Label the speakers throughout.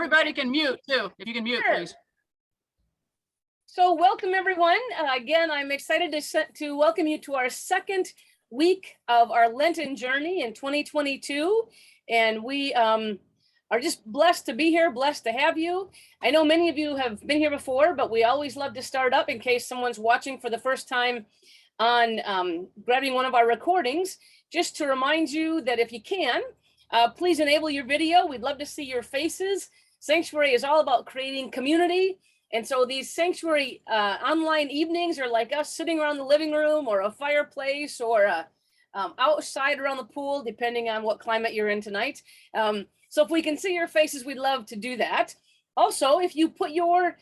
Speaker 1: Everybody can mute too. If you can mute,
Speaker 2: Sure.
Speaker 1: please.
Speaker 2: So welcome everyone. Again, I'm excited to welcome you to our second week of our Lenten journey in 2022. And we are just blessed to be here, blessed to have you. I know many of you have been here before, but we always love to start up in case someone's watching for the first time on grabbing one of our recordings, just to remind you that if you can, please enable your video. We'd love to see your faces. Sanctuary is all about creating community. And so these Sanctuary online evenings are like us sitting around the living room or a fireplace or outside around the pool, depending on what climate you're in tonight. So if we can see your faces, we'd love to do that. Also, if you put your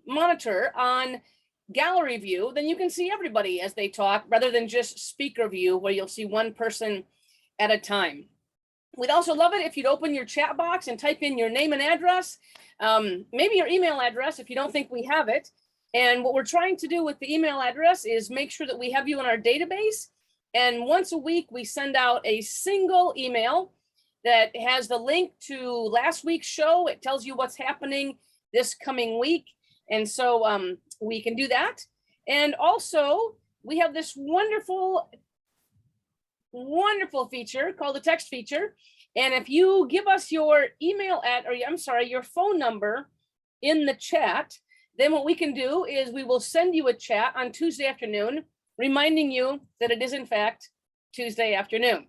Speaker 2: monitor on gallery view, then you can see everybody as they talk rather than just speaker view where you'll see one person at a time. We'd also love it if you'd open your chat box and type in your name and address, maybe your email address if you don't think we have it. And what we're trying to do with the email address is make sure that we have you in our database. And once a week, we send out a single email that has the link to last week's show. It tells you what's happening this coming week. And so we can do that. And also, we have this wonderful feature called the text feature. And if you give us your your phone number in the chat, then what we can do is we will send you a chat on Tuesday afternoon, reminding you that it is in fact Tuesday afternoon.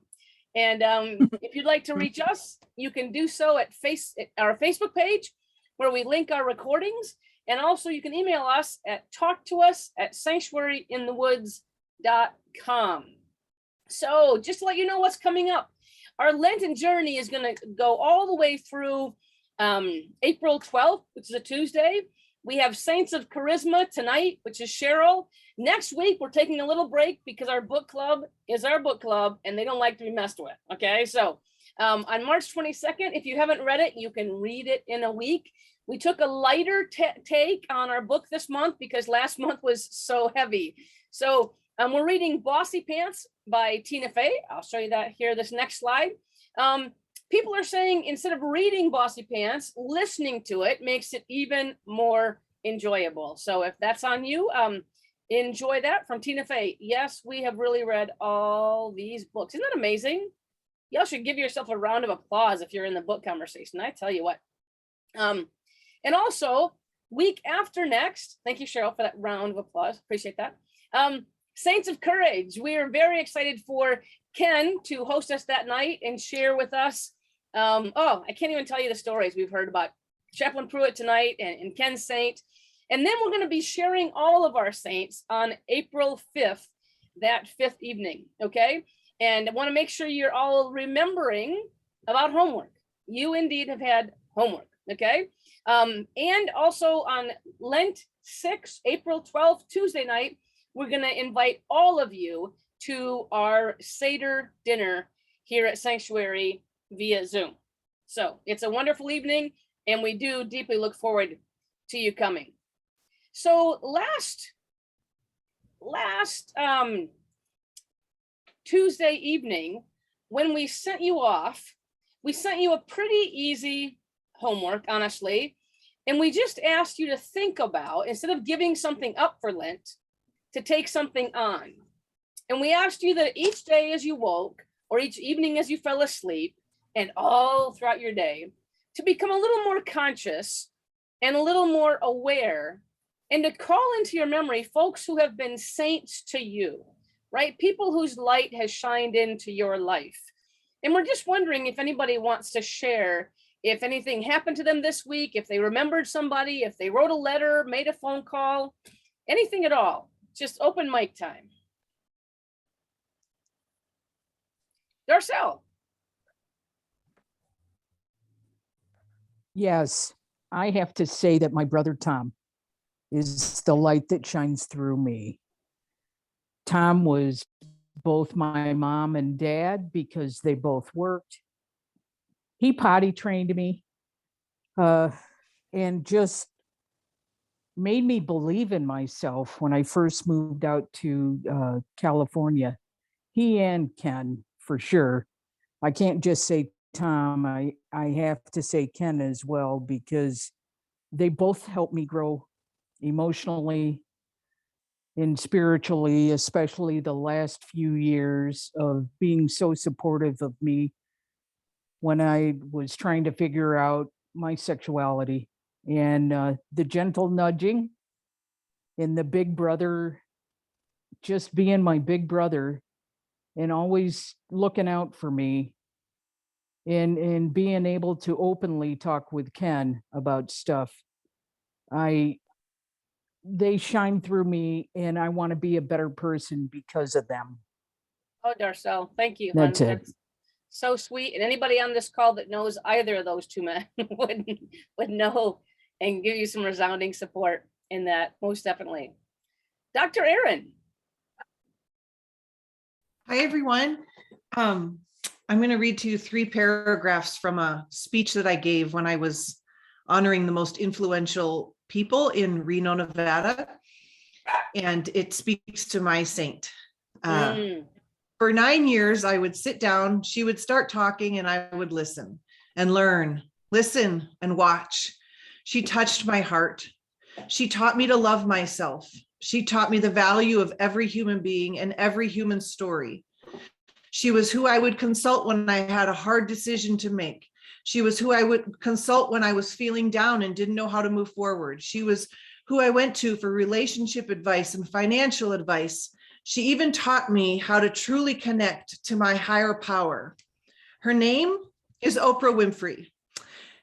Speaker 2: And if you'd like to reach us, you can do so at our Facebook page, where we link our recordings. And also you can email us at talktous@sanctuaryinthewoods.com. So just to let you know what's coming up, our Lenten journey is going to go all the way through April 12th, which is a Tuesday. We have Saints of Charisma tonight, which is Cheryl. Next week, we're taking a little break because our book club is our book club and they don't like to be messed with. Okay, so on March 22nd, if you haven't read it, you can read it in a week. We took a lighter take on our book this month because last month was so heavy. So we're reading Bossy Pants by Tina Fey. I'll show you that here, this next slide. People are saying instead of reading Bossy Pants, listening to it makes it even more enjoyable. So if that's on you, enjoy that from Tina Fey. Yes, we have really read all these books. Isn't that amazing? Y'all should give yourself a round of applause if you're in the book conversation. I tell you what. And also, week after next, thank you, Cheryl, for that round of applause. Appreciate that. Saints of Courage. We are very excited for Ken to host us that night and share with us. I can't even tell you the stories we've heard about Chaplain Pruitt tonight and Ken Saint. And then we're going to be sharing all of our saints on April 5th, that 5th evening, okay? And I want to make sure you're all remembering about homework. You indeed have had homework, okay? And also on Lent 6, April 12th, Tuesday night, we're going to invite all of you to our Seder dinner here at Sanctuary via Zoom. So it's a wonderful evening, and we do deeply look forward to you coming. So last Tuesday evening, when we sent you off, we sent you a pretty easy homework, honestly, and we just asked you to think about, instead of giving something up for Lent, to take something on. And we asked you that each day as you woke, or each evening as you fell asleep, and all throughout your day, to become a little more conscious and a little more aware, and to call into your memory folks who have been saints to you, right? People whose light has shined into your life. And we're just wondering if anybody wants to share if anything happened to them this week, if they remembered somebody, if they wrote a letter, made a phone call, anything at all. Just open mic time. Darcel.
Speaker 3: Yes, I have to say that my brother Tom is the light that shines through me. Tom was both my mom and dad because they both worked. He potty trained me and just made me believe in myself when I first moved out to California. He and Ken, for sure. I can't just say Tom, I have to say Ken as well, because they both helped me grow emotionally and spiritually, especially the last few years of being so supportive of me when I was trying to figure out my sexuality, and the gentle nudging and the big brother, just being my big brother and always looking out for me, and being able to openly talk with Ken about stuff. I They shine through me, and I want to be a better person because of them.
Speaker 2: Oh, Darcel, thank you, hon.
Speaker 3: That's it.
Speaker 2: That's so sweet. And anybody on this call that knows either of those two men would know and give you some resounding support in that, most definitely. Dr. Aaron.
Speaker 4: Hi, everyone. I'm going to read to you 3 paragraphs from a speech that I gave when I was honoring the most influential people in Reno, Nevada. And it speaks to my saint. For 9 years, I would sit down, she would start talking, and I would listen and learn, listen and watch. She touched my heart. She taught me to love myself. She taught me the value of every human being and every human story. She was who I would consult when I had a hard decision to make. She was who I would consult when I was feeling down and didn't know how to move forward. She was who I went to for relationship advice and financial advice. She even taught me how to truly connect to my higher power. Her name is Oprah Winfrey.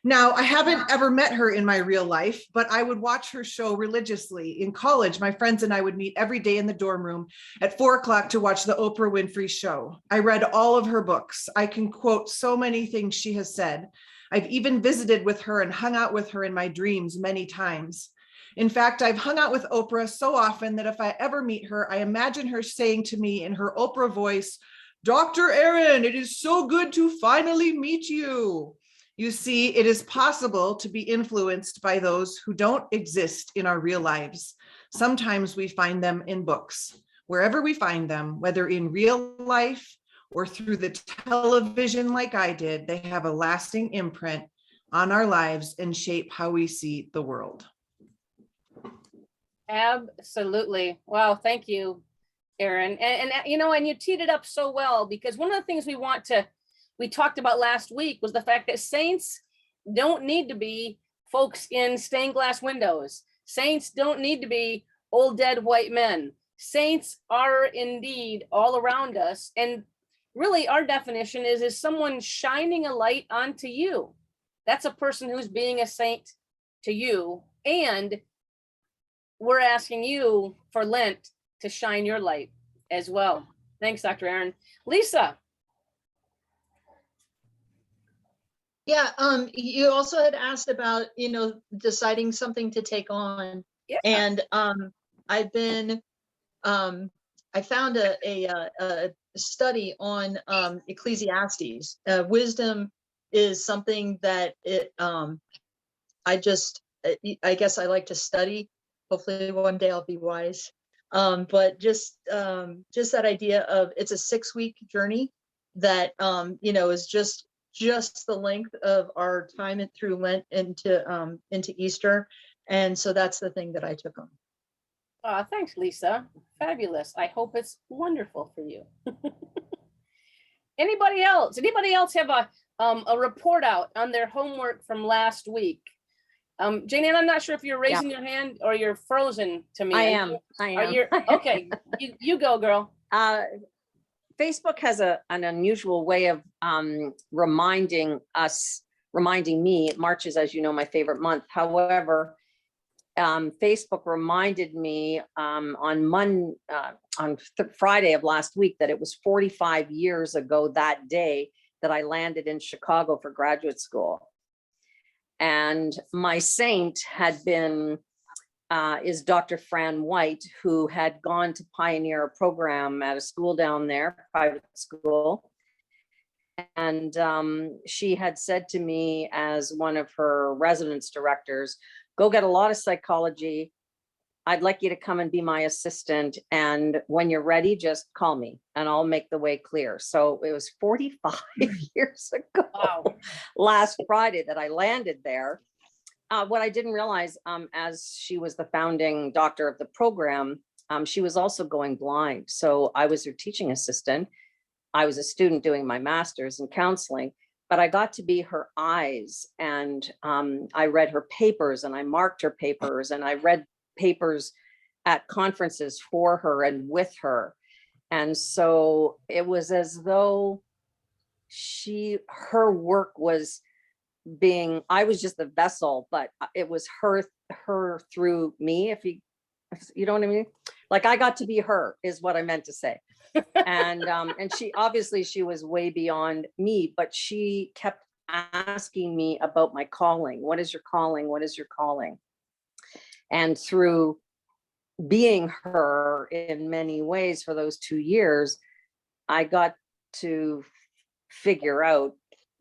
Speaker 4: Now, I haven't ever met her in my real life, but I would watch her show religiously. In college, my friends and I would meet every day in the dorm room at 4 o'clock to watch the Oprah Winfrey show. I read all of her books. I can quote so many things she has said. I've even visited with her and hung out with her in my dreams many times. In fact, I've hung out with Oprah so often that if I ever meet her, I imagine her saying to me in her Oprah voice, "Dr. Aaron, it is so good to finally meet you." You see, it is possible to be influenced by those who don't exist in our real lives. Sometimes we find them in books. Wherever we find them, whether in real life or through the television like I did, they have a lasting imprint on our lives and shape how we see the world.
Speaker 2: Absolutely. Wow. Thank you, Aaron. And you know, and you teed it up so well, because one of the things we talked about last week was the fact that saints don't need to be folks in stained glass windows. Saints don't need to be old dead white men. Saints are indeed all around us. And really our definition is someone shining a light onto you. That's a person who's being a saint to you. And we're asking you for Lent to shine your light as well. Thanks, Dr. Aaron. Lisa.
Speaker 5: Yeah, you also had asked about, deciding something to take on.
Speaker 2: Yeah.
Speaker 5: And I've been, I found a study on Ecclesiastes. Wisdom is something that I guess I like to study. Hopefully one day I'll be wise. But just that idea of it's a 6-week journey that, is just the length of our time through Lent into Easter. And so that's the thing that I took on.
Speaker 2: Thanks, Lisa. Fabulous. I hope it's wonderful for you. Anybody else? Anybody else have a report out on their homework from last week? Jane Ann, I'm not sure if you're raising your hand or you're frozen to me.
Speaker 6: I am.
Speaker 2: Okay, you go, girl.
Speaker 6: Facebook has an unusual way of reminding me, March is, as you know, my favorite month. However, Facebook reminded me on Friday of last week that it was 45 years ago that day that I landed in Chicago for graduate school. And my saint had been is Dr. Fran White, who had gone to pioneer a program at a school down there, private school. And she had said to me as one of her residence directors, go get a lot of psychology I'd like you to come and be my assistant. And when you're ready, just call me and I'll make the way clear. So it was 45 years ago,
Speaker 2: Wow.
Speaker 6: last Friday, that I landed there. What I didn't realize, as she was the founding doctor of the program, she was also going blind. So I was her teaching assistant. I was a student doing my master's in counseling, but I got to be her eyes, and I read her papers and I marked her papers, and I read papers at conferences for her and with her. And so it was as though her work was I was just the vessel, but it was her through me, if you know what I mean? Like I got to be her, is what I meant to say. And she was way beyond me, but she kept asking me about my calling. What is your calling? What is your calling? And through being her in many ways for those 2 years, I got to figure out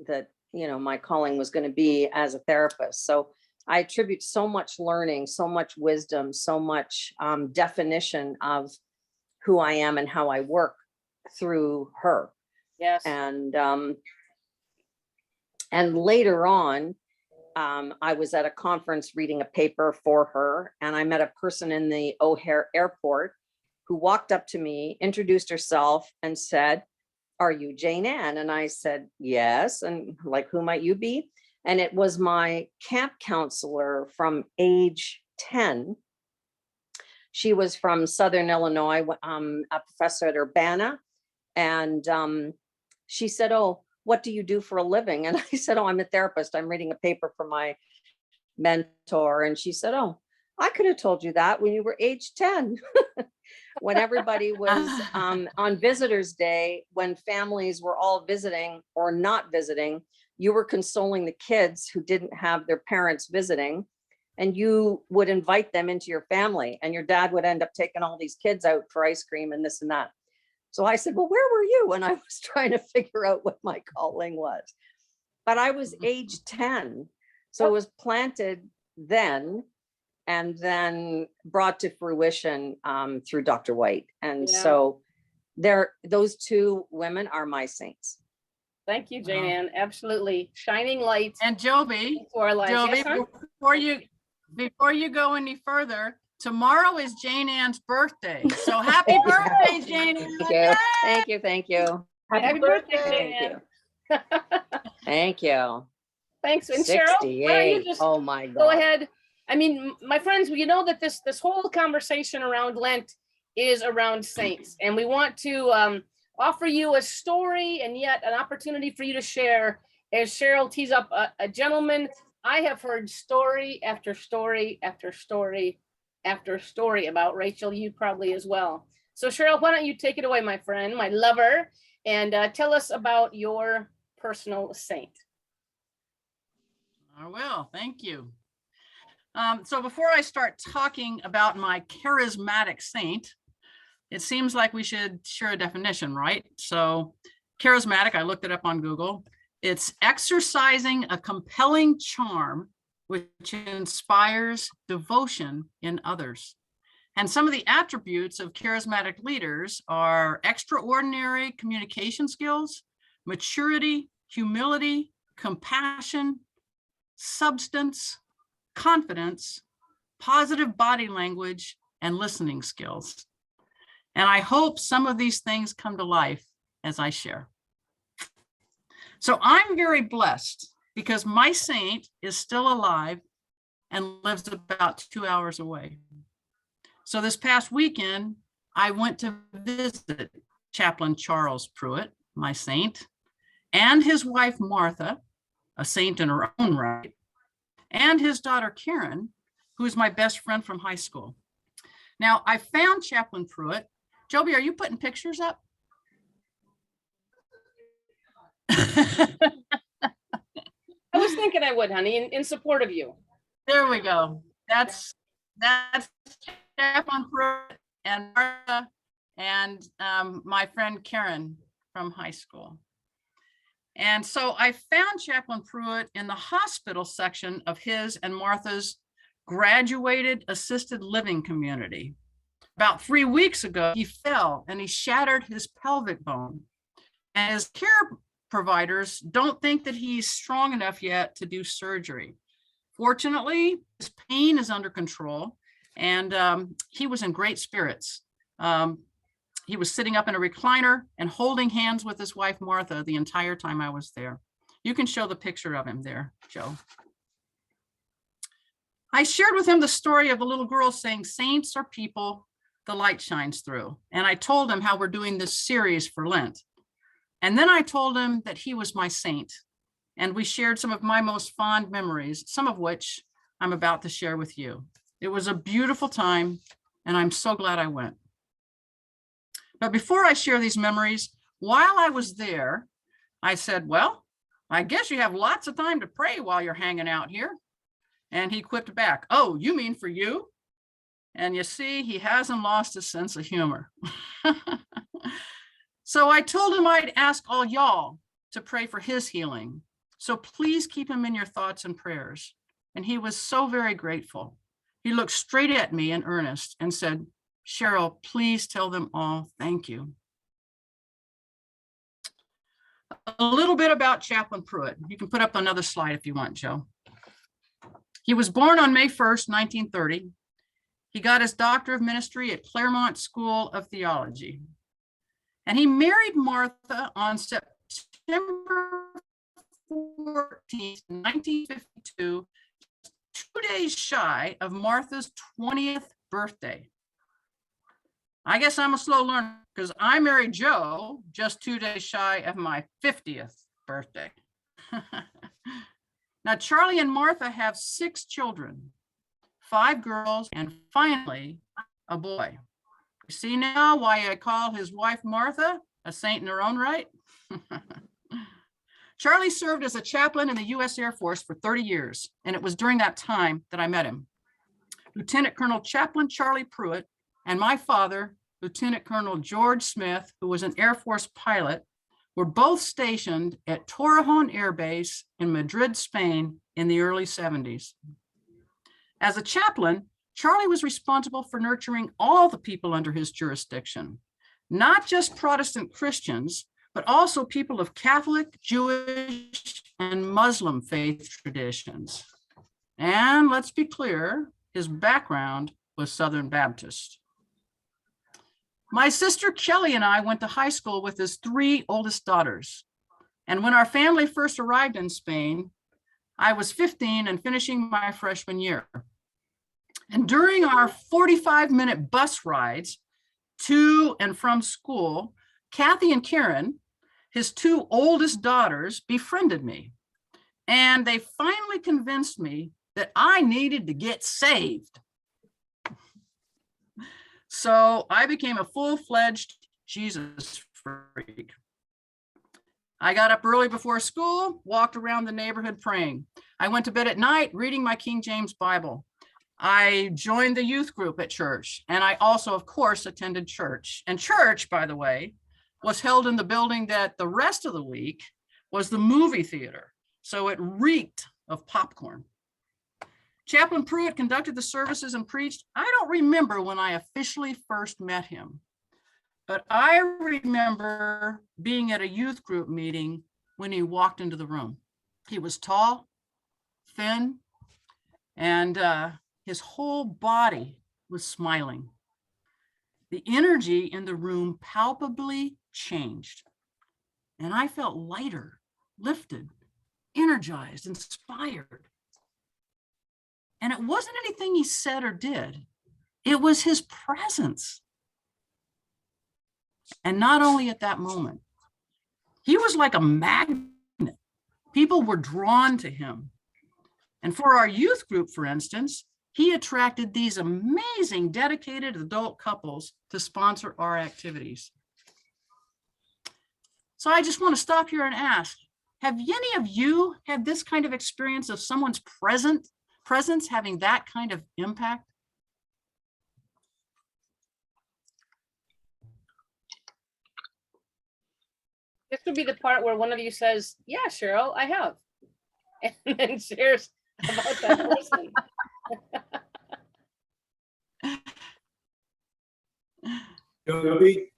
Speaker 6: that, my calling was going to be as a therapist. So I attribute so much learning, so much wisdom, so much definition of who I am and how I work through her.
Speaker 2: Yes.
Speaker 6: And later on, I was at a conference reading a paper for her, and I met a person in the O'Hare airport who walked up to me, introduced herself, and said, "Are you Jane Ann?" And I said, "Yes." And like, "Who might you be?" And it was my camp counselor from age 10. She was from Southern Illinois, a professor at Urbana. And she said, "Oh, what do you do for a living?" And I said, "Oh, I'm a therapist. I'm reading a paper for my mentor." And she said, "Oh, I could have told you that when you were age 10. When everybody was on Visitors Day, when families were all visiting or not visiting, you were consoling the kids who didn't have their parents visiting, and you would invite them into your family, and your dad would end up taking all these kids out for ice cream and this and that." So I said, "Well, where were you?" And I was trying to figure out what my calling was. But I was age 10. So it was planted then, and then brought to fruition through Dr. White. And
Speaker 2: Yeah.
Speaker 6: so those two women are my saints.
Speaker 2: Thank you, Jane
Speaker 1: Wow.
Speaker 2: Ann. Absolutely. Shining light
Speaker 1: And Joby,
Speaker 2: into our lives. Yes, hon?
Speaker 1: before you go any further, tomorrow is Jane Ann's birthday. So happy birthday, Jane Ann.
Speaker 6: Thank you. Thank you. Thank you.
Speaker 2: Happy birthday, Jane
Speaker 6: Thank
Speaker 2: Ann.
Speaker 6: you. Thank you.
Speaker 2: Thanks. And Cheryl, why don't you
Speaker 6: 68.
Speaker 2: just
Speaker 6: Oh my God.
Speaker 2: go ahead. I mean, my friends, you know that this whole conversation around Lent is around saints, and we want to offer you a story and yet an opportunity for you to share. As Cheryl tees up a gentleman, I have heard story after story after story after story about. Rachel, you probably as well. So Cheryl, why don't you take it away, my friend, my lover, and tell us about your personal saint.
Speaker 1: I will. Thank you. So before I start talking about my charismatic saint, it seems like we should share a definition, right? So charismatic, I looked it up on Google. It's exercising a compelling charm which inspires devotion in others. And some of the attributes of charismatic leaders are extraordinary communication skills, maturity, humility, compassion, substance, confidence, positive body language, and listening skills. And I hope some of these things come to life as I share. So I'm very blessed because my saint is still alive and lives about 2 hours away. So this past weekend, I went to visit Chaplain Charles Pruitt, my saint, and his wife, Martha, a saint in her own right, and his daughter, Karen, who is my best friend from high school. Now, I found Chaplain Pruitt. Joby, are you putting pictures up?
Speaker 2: I was thinking I would, honey, in support of you.
Speaker 1: There we go. That's Chaplain Pruitt and Martha and my friend Karen from high school. And so I found Chaplain Pruitt in the hospital section of his and Martha's graduated assisted living community. About 3 weeks ago, he fell and he shattered his pelvic bone. And his care providers don't think that he's strong enough yet to do surgery. Fortunately, his pain is under control, and he was in great spirits. He was sitting up in a recliner and holding hands with his wife, Martha, the entire time I was there. You can show the picture of him there, Joe. I shared with him the story of the little girl saying, "Saints are people the light shines through." And I told him how we're doing this series for Lent. And then I told him that he was my saint. And we shared some of my most fond memories, some of which I'm about to share with you. It was a beautiful time, and I'm so glad I went. But before I share these memories, while I was there, I said, "Well, I guess you have lots of time to pray while you're hanging out here." And he quipped back, "Oh, you mean for you?" And you see, he hasn't lost his sense of humor. So I told him I'd ask all y'all to pray for his healing. So please keep him in your thoughts and prayers. And he was so very grateful. He looked straight at me in earnest and said, "Cheryl, please tell them all thank you." A little bit about Chaplain Pruitt. You can put up another slide if you want, Joe. He was born on May 1st, 1930. He got his Doctor of Ministry at Claremont School of Theology. And he married Martha on September 14th, 1952, 2 days shy of Martha's 20th birthday. I guess I'm a slow learner because I married Joe just 2 days shy of my 50th birthday. Now, Charlie and Martha have 6 children, 5 girls, and finally, a boy. You see now why I call his wife Martha a saint in her own right? Charlie served as a chaplain in the U.S. Air Force for 30 years, and it was during that time that I met him. Lieutenant Colonel Chaplain Charlie Pruitt and my father, Lieutenant Colonel George Smith, who was an Air Force pilot, were both stationed at Torrejon Air Base in Madrid, Spain in the early 70s. As a chaplain, Charlie was responsible for nurturing all the people under his jurisdiction, not just Protestant Christians, but also people of Catholic, Jewish, and Muslim faith traditions. And let's be clear, his background was Southern Baptist. My sister Kelly and I went to high school with his 3 oldest daughters. And when our family first arrived in Spain, I was 15 and finishing my freshman year. And during our 45-minute bus rides to and from school, Kathy and Karen, his 2 oldest daughters, befriended me. And they finally convinced me that I needed to get saved. So I became a full-fledged Jesus freak. I got up early before school, walked around the neighborhood praying. I went to bed at night reading my King James Bible. I joined the youth group at church, and I also, of course, attended church. And church, by the way, was held in the building that the rest of the week was the movie theater. So it reeked of popcorn. Chaplain Pruitt conducted the services and preached. I don't remember when I officially first met him, but I remember being at a youth group meeting when he walked into the room. He was tall, thin, and his whole body was smiling. The energy in the room palpably changed, and I felt lighter, lifted, energized, inspired. And it wasn't anything he said or did. It was his presence. And not only at that moment, he was like a magnet. People were drawn to him. And for our youth group, for instance, he attracted these amazing dedicated adult couples to sponsor our activities. So I just want to stop here and ask, have any of you had this kind of experience of someone's presence having that kind of impact?
Speaker 2: This would be the part where one of you says, "Yeah, Cheryl, I have," and then shares about that person.
Speaker 7: Joby?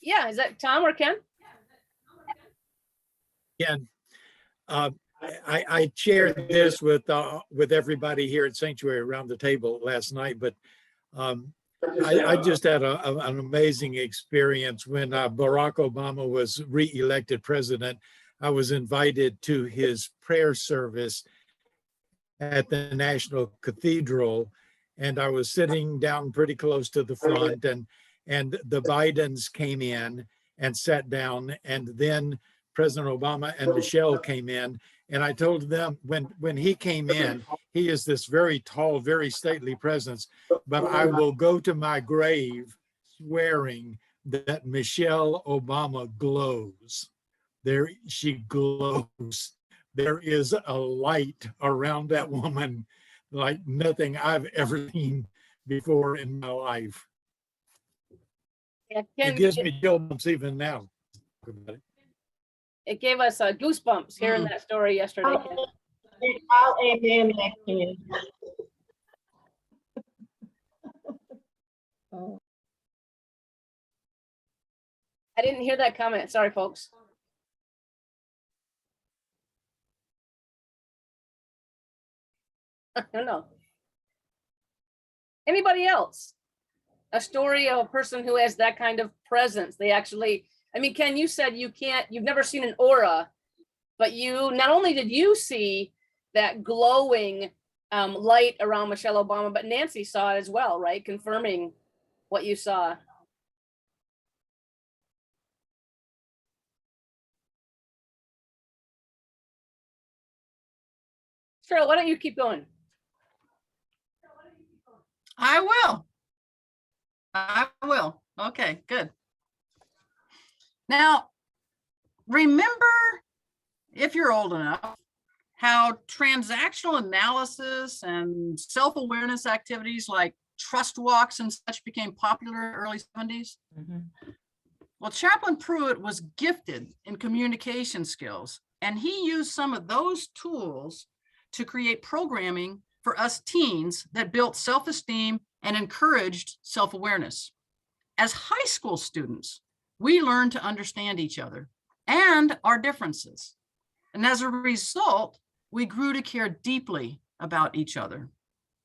Speaker 2: Yeah, is that Tom or Ken?
Speaker 7: Ken, I shared this with everybody here at Sanctuary around the table last night, but I just had an amazing experience when Barack Obama was re-elected president. I was invited to his prayer service at the National Cathedral, and I was sitting down pretty close to the front, and the Bidens came in and sat down, and then President Obama and Michelle came in, and I told them when he came in, he is this very tall, very stately presence, but I will go to my grave swearing that Michelle Obama glows. There she glows. There is a light around that woman like nothing I've ever seen before in my life.
Speaker 2: Yeah,
Speaker 7: It
Speaker 2: Ken,
Speaker 7: gives me chill bumps even now.
Speaker 2: it gave us goosebumps hearing that story yesterday. Ken.
Speaker 5: I'll amen that, Ken.
Speaker 2: I didn't hear that comment. Sorry, folks. I don't know. Anybody else? A story of a person who has that kind of presence. They actually, I mean, Ken, you said you've never seen an aura, but you, not only did you see that glowing light around Michelle Obama, but Nancy saw it as well, right? Confirming what you saw. Cheryl, why don't you keep going?
Speaker 1: I will. I will. Okay, good. Now, remember, if you're old enough, how transactional analysis and self-awareness activities like trust walks and such became popular in the early 70s? Well, Chaplain Pruitt was gifted in communication skills, and he used some of those tools to create programming for us teens that built self-esteem and encouraged self-awareness. As high school students, we learned to understand each other and our differences. And as a result, we grew to care deeply about each other.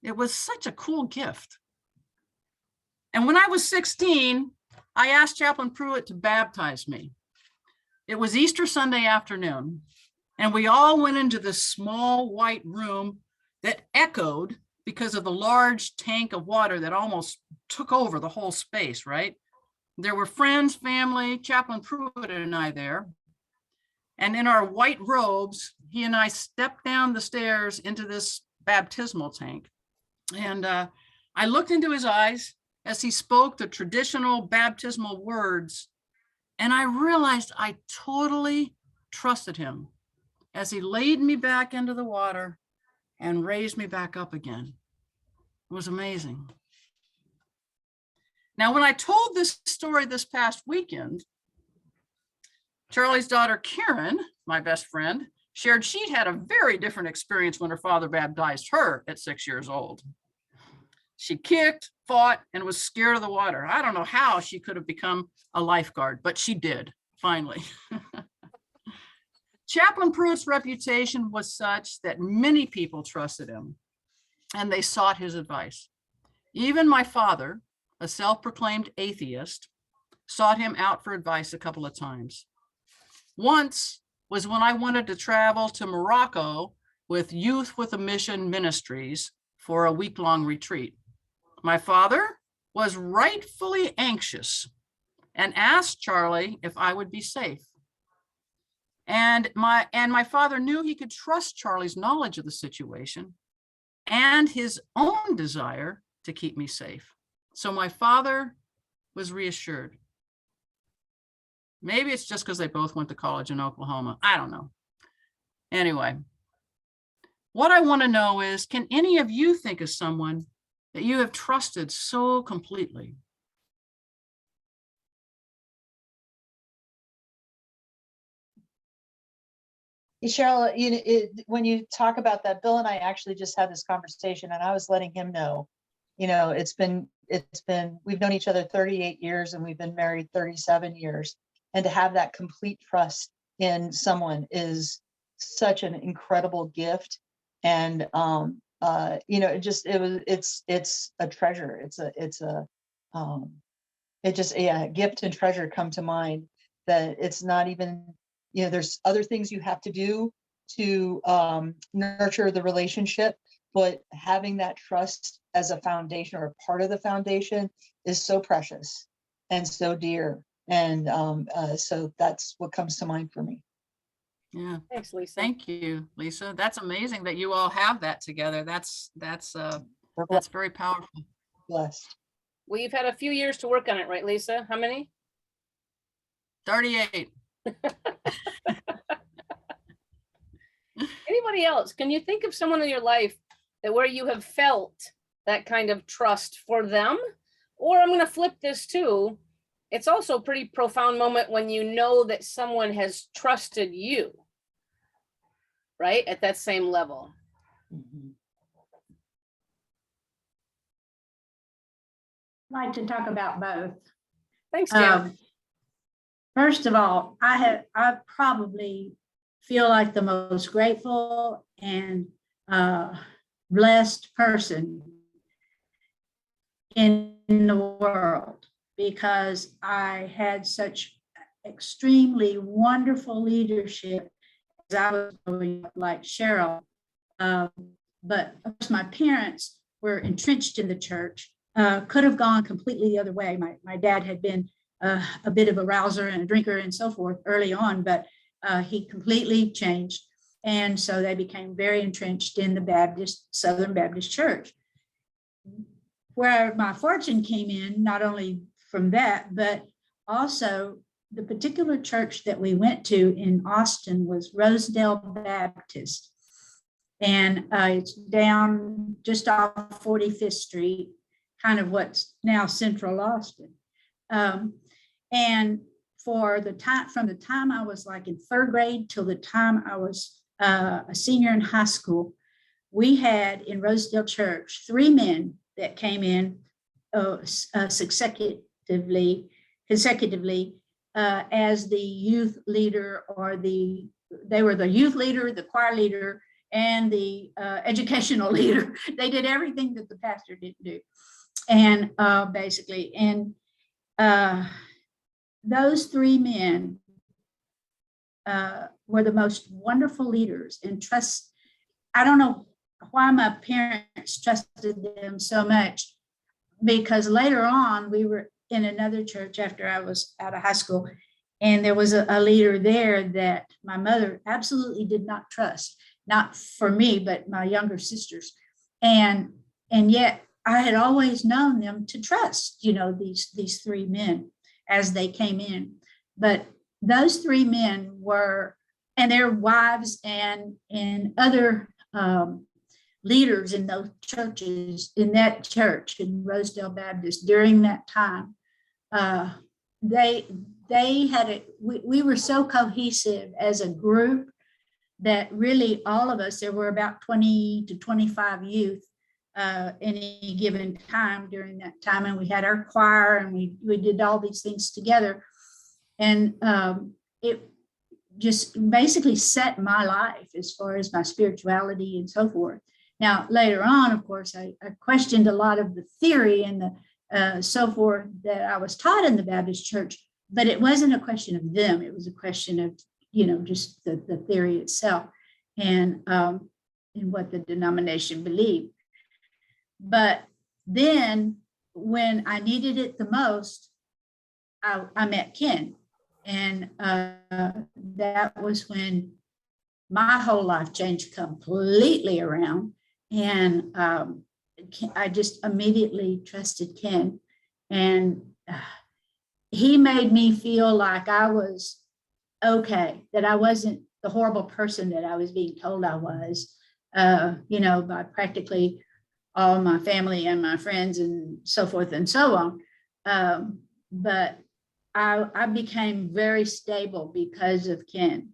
Speaker 1: It was such a cool gift. And when I was 16, I asked Chaplain Pruitt to baptize me. It was Easter Sunday afternoon, and we all went into this small white room that echoed because of the large tank of water that almost took over the whole space, right? There were friends, family, Chaplain Pruitt and I there. And in our white robes, he and I stepped down the stairs into this baptismal tank. And I looked into his eyes as he spoke the traditional baptismal words. And I realized I totally trusted him as he laid me back into the water and raised me back up again. It was amazing. Now, when I told this story this past weekend, Charlie's daughter, Karen, my best friend, shared she'd had a very different experience when her father baptized her at 6 years old. She kicked, fought, and was scared of the water. I don't know how she could have become a lifeguard, but she did, finally. Chaplain Pruitt's reputation was such that many people trusted him, and they sought his advice. Even my father, a self-proclaimed atheist, sought him out for advice a couple of times. Once was when I wanted to travel to Morocco with Youth with a Mission Ministries for a week-long retreat. My father was rightfully anxious and asked Charlie if I would be safe. And my father knew he could trust Charlie's knowledge of the situation and his own desire to keep me safe. So my father was reassured. Maybe it's just because they both went to college in Oklahoma. I don't know. Anyway, what I want to know is, can any of you think of someone that you have trusted so completely?
Speaker 5: Cheryl, when you talk about that, Bill and I actually just had this conversation, and I was letting him know, You know, we've known each other 38 years and we've been married 37 years. And to have that complete trust in someone is such an incredible gift. And, you know, it's a treasure. A gift and treasure come to mind, that it's not even, you know, there's other things you have to do to nurture the relationship, but having that trust as a foundation or a part of the foundation is so precious and so dear. And so that's what comes to mind for me.
Speaker 1: Yeah.
Speaker 2: Thanks, Lisa.
Speaker 1: Thank you, Lisa. That's amazing that you all have that together. That's very powerful.
Speaker 5: Blessed.
Speaker 2: Well, you've had a few years to work on it, right, Lisa? How many?
Speaker 1: 38.
Speaker 2: Anybody else? Can you think of someone in your life that where you have felt that kind of trust for them? Or I'm going to flip this too. It's also a pretty profound moment when you know that someone has trusted you, right? At that same level.
Speaker 8: I'd like to talk about both.
Speaker 2: Thanks, Jan.
Speaker 8: First of all, I probably feel like the most grateful and blessed person in the world, because I had such extremely wonderful leadership as I was growing up, like Cheryl. But of course, my parents were entrenched in the church. Could have gone completely the other way. My dad had been a bit of a rouser and a drinker and so forth early on, but he completely changed. And so they became very entrenched in the Southern Baptist Church. Where my fortune came in, not only from that, but also the particular church that we went to in Austin was Rosedale Baptist. And it's down just off 45th Street, kind of what's now Central Austin. And for the time, from the time I was like in third grade till the time I was a senior in high school, we had in Rosedale Church 3 men that came in consecutively as the youth leader, or they were the youth leader, the choir leader, and the educational leader. They did everything that the pastor didn't do. And basically, and those 3 men were the most wonderful leaders and trust. I don't know why my parents trusted them so much, because later on we were in another church after I was out of high school, and there was a leader there that my mother absolutely did not trust, not for me, but my younger sisters. And yet I had always known them to trust, you know, these 3 men as they came in. But those 3 men were, and their wives and other leaders in those churches, in that church in Rosedale Baptist during that time, they had we were so cohesive as a group that really all of us, there were about 20 to 25 youth any given time during that time, and we had our choir, and we did all these things together, and it just basically set my life as far as my spirituality and so forth. Now later on, of course, I questioned a lot of the theory and the so forth that I was taught in the Baptist church, but it wasn't a question of them. It was a question of, you know, just the theory itself and what the denomination believed. But then when I needed it the most, I met Ken. And that was when my whole life changed completely around. And I just immediately trusted Ken. And he made me feel like I was okay, that I wasn't the horrible person that I was being told I was, you know, by practically all my family and my friends and so forth and so on. But I became very stable because of Ken.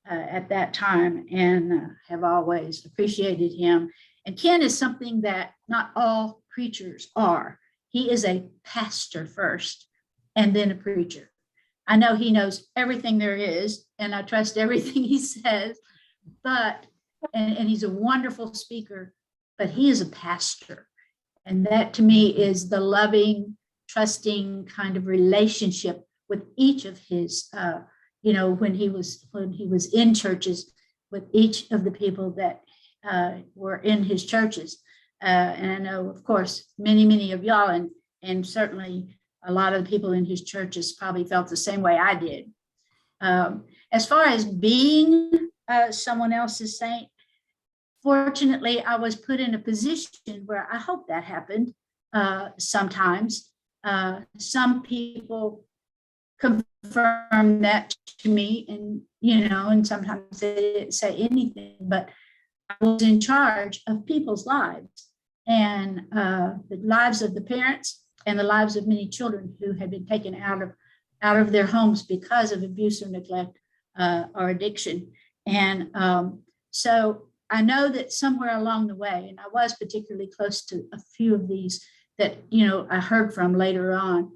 Speaker 8: at that time, and have always appreciated him. And Ken is something that not all preachers are. He is a pastor first and then a preacher. I know he knows everything there is, and I trust everything he says, and he's a wonderful speaker, but he is a pastor. And that to me is the loving, trusting kind of relationship with each of his, when he was in churches with each of the people that were in his churches. And I know, of course, many of y'all, and certainly a lot of the people in his churches probably felt the same way I did. As far as being someone else's saint, fortunately, I was put in a position where I hope that happened sometimes. Some people confirm that to me, and sometimes they didn't say anything, but I was in charge of people's lives, and the lives of the parents and the lives of many children who had been taken out of their homes because of abuse or neglect or addiction. And so I know that somewhere along the way, and I was particularly close to a few of these that, I heard from later on.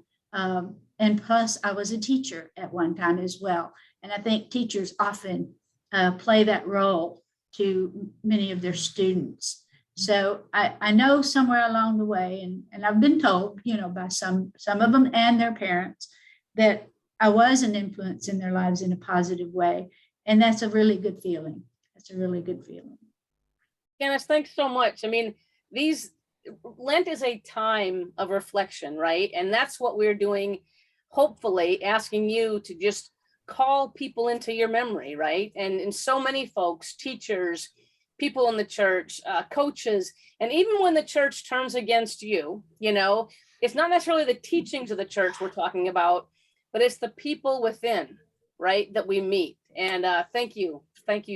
Speaker 8: And plus I was a teacher at one time as well. And I think teachers often play that role to many of their students. So I know somewhere along the way, and I've been told, by some of them and their parents, that I was an influence in their lives in a positive way. And that's a really good feeling. That's a really good feeling.
Speaker 2: Janice, thanks so much. I mean, Lent is a time of reflection, right? And that's what we're doing, hopefully asking you to just call people into your memory, right? And so many folks, teachers, people in the church, coaches, and even when the church turns against you, it's not necessarily the teachings of the church we're talking about, but it's the people within, right, that we meet. And thank you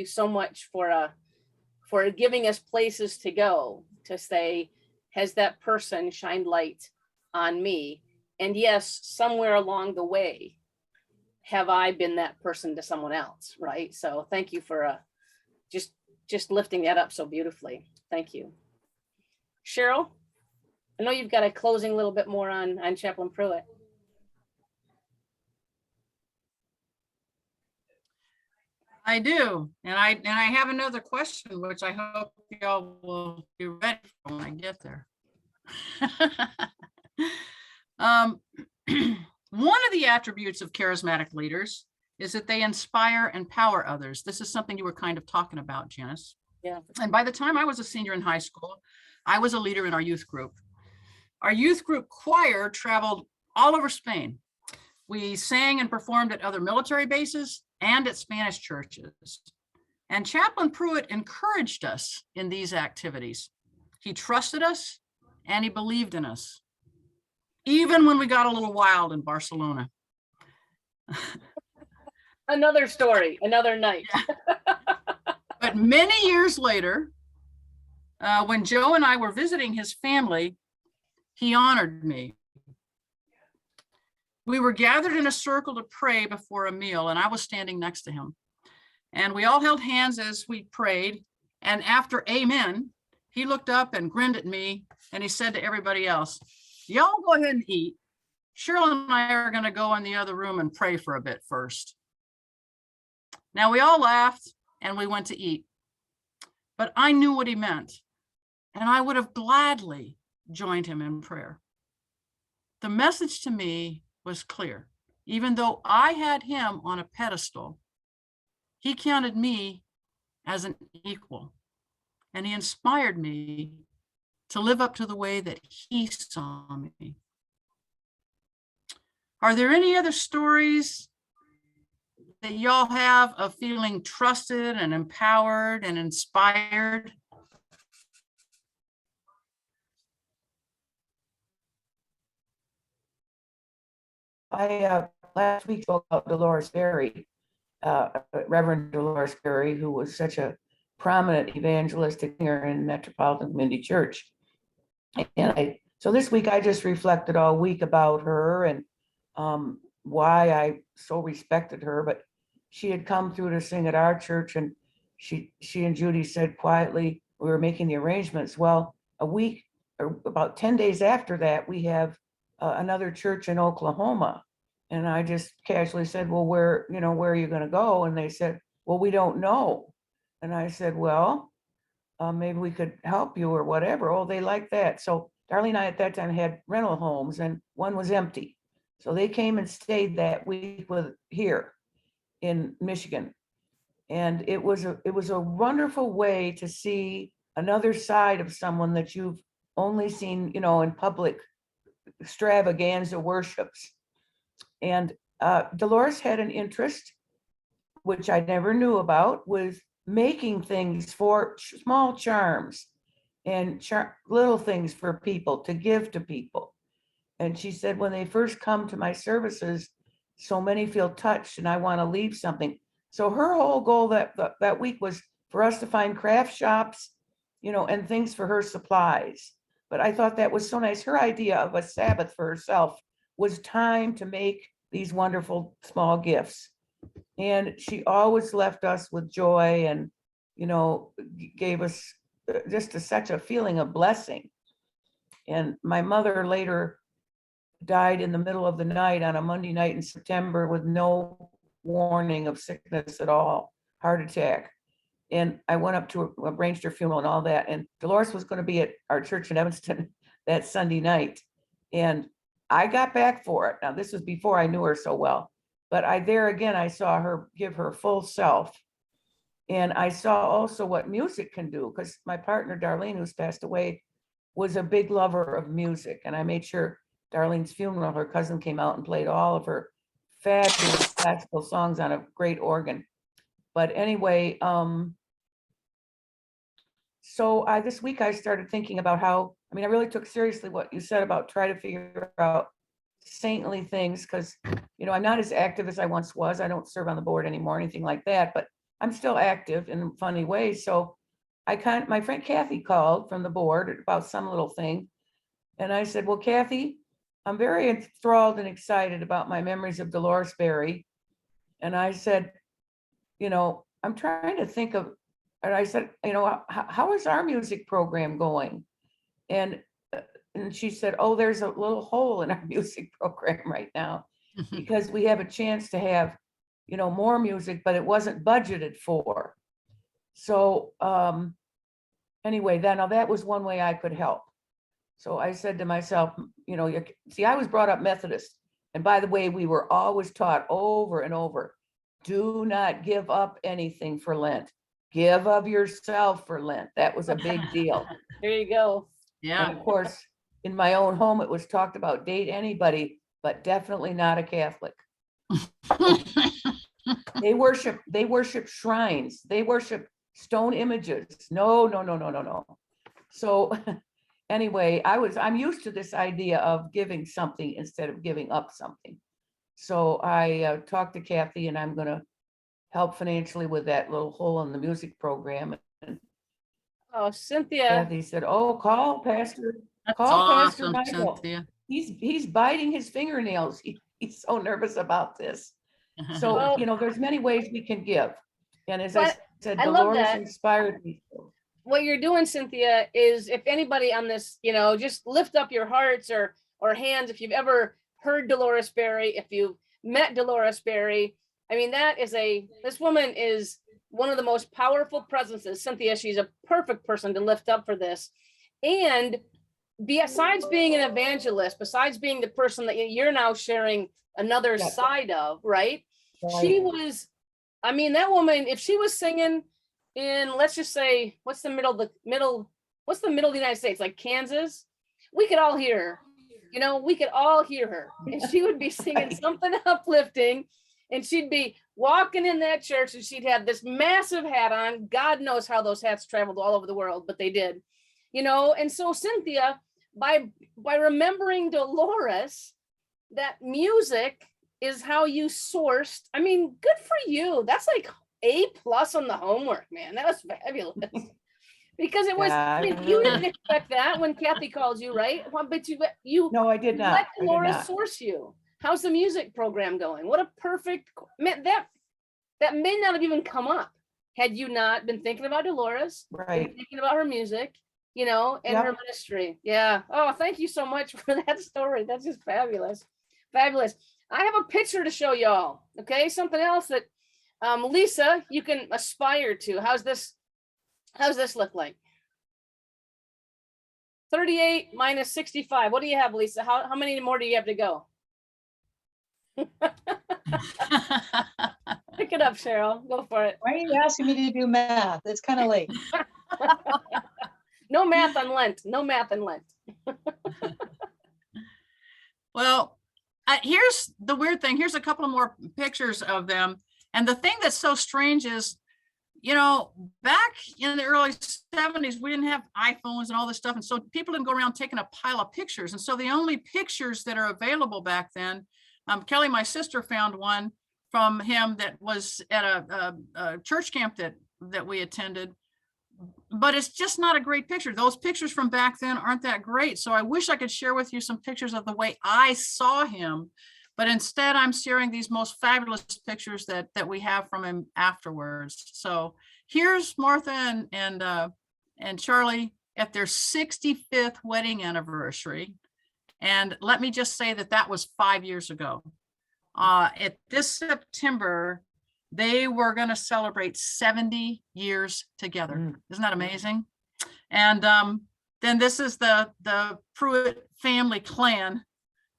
Speaker 2: so much for giving us places to go to say, has that person shined light on me? And yes, somewhere along the way, have I been that person to someone else, right? So thank you for just lifting that up so beautifully. Thank you. Cheryl, I know you've got a closing little bit more on Chaplain Pruitt.
Speaker 1: I do, and I have another question, which I hope y'all will be ready for when I get there. One of the attributes of charismatic leaders is that they inspire and empower others. This is something you were kind of talking about, Janice.
Speaker 2: Yeah.
Speaker 1: And by the time I was a senior in high school, I was a leader in our youth group. Our youth group choir traveled all over Spain. We sang and performed at other military bases and at Spanish churches. And Chaplain Pruitt encouraged us in these activities. He trusted us and he believed in us, even when we got a little wild in Barcelona.
Speaker 2: Another story, another night.
Speaker 1: But many years later, when Joe and I were visiting his family, he honored me. We were gathered in a circle to pray before a meal, and I was standing next to him. And we all held hands as we prayed. And after amen, he looked up and grinned at me, and he said to everybody else, y'all go ahead and eat. Cheryl and I are going to go in the other room and pray for a bit first. Now we all laughed and we went to eat. But I knew what he meant, and I would have gladly joined him in prayer. The message to me was clear. Even though I had him on a pedestal, he counted me as an equal, and he inspired me to live up to the way that he saw me. Are there any other stories that y'all have of feeling trusted and empowered and inspired?
Speaker 9: I last week spoke about Dolores Berry, Reverend Dolores Berry, who was such a prominent evangelistic singer in Metropolitan Community Church. And so this week I just reflected all week about her and why I so respected her. But she had come through to sing at our church, and she and Judy said quietly, we were making the arrangements. Well, a week or about 10 days after that, we have another church in Oklahoma. And I just casually said, well, where are you going to go? And they said, well, we don't know. And I said, well, maybe we could help you or whatever. Oh, they like that. So Darlene and I at that time had rental homes, and one was empty. So they came and stayed that week here in Michigan. And it was a wonderful way to see another side of someone that you've only seen, in public extravaganza worships. And Dolores had an interest, which I never knew about, was making things for small charms and little things for people to give to people. And she said, when they first come to my services, so many feel touched and I want to leave something. So her whole goal that week was for us to find craft shops, and things for her supplies. But I thought that was so nice. Her idea of a Sabbath for herself was time to make these wonderful small gifts. And she always left us with joy and, gave us just such a feeling of blessing. And my mother later died in the middle of the night on a Monday night in September with no warning of sickness at all, heart attack. And I went up to arrange her funeral and all that. And Dolores was going to be at our church in Evanston that Sunday night. And I got back for it. Now, this was before I knew her so well, but I saw her give her full self. And I saw also what music can do, because my partner, Darlene, who's passed away, was a big lover of music. And I made sure Darlene's funeral, her cousin came out and played all of her fabulous classical songs on a great organ. But anyway, so this week I started thinking about how, I really took seriously what you said about try to figure out saintly things, because, I'm not as active as I once was. I don't serve on the board anymore, anything like that, but I'm still active in funny ways. So my friend Kathy called from the board about some little thing. And I said, well, Kathy, I'm very enthralled and excited about my memories of Dolores Berry. And I said, I'm trying to think of, and I said, how is our music program going? And she said, oh, there's a little hole in our music program right now, because we have a chance to have, more music, but it wasn't budgeted for. So anyway, that was one way I could help. So I said to myself, I was brought up Methodist. And by the way, we were always taught over and over, do not give up anything for Lent. Give of yourself for Lent. That was a big deal.
Speaker 2: There you go.
Speaker 1: Yeah.
Speaker 9: And of course, in my own home, it was talked about date anybody, but definitely not a Catholic. They worship shrines. They worship stone images. No. So anyway, I'm used to this idea of giving something instead of giving up something. So I talked to Kathy, and I'm going to help financially with that little hole in the music program. And
Speaker 2: Oh, Cynthia.
Speaker 9: Kathy said, oh, call Pastor
Speaker 1: That's
Speaker 9: Pastor
Speaker 1: awesome,
Speaker 9: Michael.
Speaker 1: Cynthia.
Speaker 9: He's biting his fingernails. He's so nervous about this. So,
Speaker 2: Well-
Speaker 9: there's many ways we can give. And as I
Speaker 2: But
Speaker 9: said,
Speaker 2: I love
Speaker 9: Dolores
Speaker 2: that.
Speaker 9: inspired me.
Speaker 2: What you're doing, Cynthia, is if anybody on this, just lift up your hearts or hands if you've ever heard Dolores Berry, if you've met Dolores Berry. This woman is one of the most powerful presences. Cynthia, she's a perfect person to lift up for this. And besides being an evangelist, besides being the person that you're now sharing another side of, right? She was, that woman, if she was singing in, let's just say, what's the middle of the United States, like Kansas, we could all hear her. We could all hear her, and she would be singing something uplifting, and she'd be walking in that church, and she'd have this massive hat on. God knows how those hats traveled all over the world, but they did, and so Cynthia, by remembering Dolores, that music is how you sourced. Good for you. That's like A+ on the homework, man. That was fabulous. Because it was, you didn't expect that when Kathy called you, right? Well, but you
Speaker 9: No, I did not.
Speaker 2: let Dolores source you. How's the music program going? What a perfect, man, that may not have even come up had you not been thinking about Dolores, and
Speaker 9: Right.
Speaker 2: thinking about her music, and her
Speaker 9: Yep.
Speaker 2: ministry. Yeah. Oh, thank you so much for that story. That's just fabulous. Fabulous. I have a picture to show y'all. Okay. Something else that Lisa, you can aspire to. How's this look like? 38 minus 65. What do you have, Lisa? How many more do you have to go? Pick it up, Cheryl. Go for it.
Speaker 5: Why are you asking me to do math? It's kind of late.
Speaker 2: No math on Lent. No math on Lent.
Speaker 1: Well, here's the weird thing. Here's a couple of more pictures of them. And the thing that's so strange is, back in the early 70s, we didn't have iPhones and all this stuff. And so people didn't go around taking a pile of pictures. And so the only pictures that are available back then, Kelly, my sister, found one from him that was at a church camp that we attended. But it's just not a great picture. Those pictures from back then aren't that great. So I wish I could share with you some pictures of the way I saw him. But instead, I'm sharing these most fabulous pictures that we have from him afterwards. So here's Martha and Charlie at their 65th wedding anniversary. And let me just say that was 5 years ago. At this September, they were going to celebrate 70 years together. Isn't that amazing? And then this is the Pruitt family clan,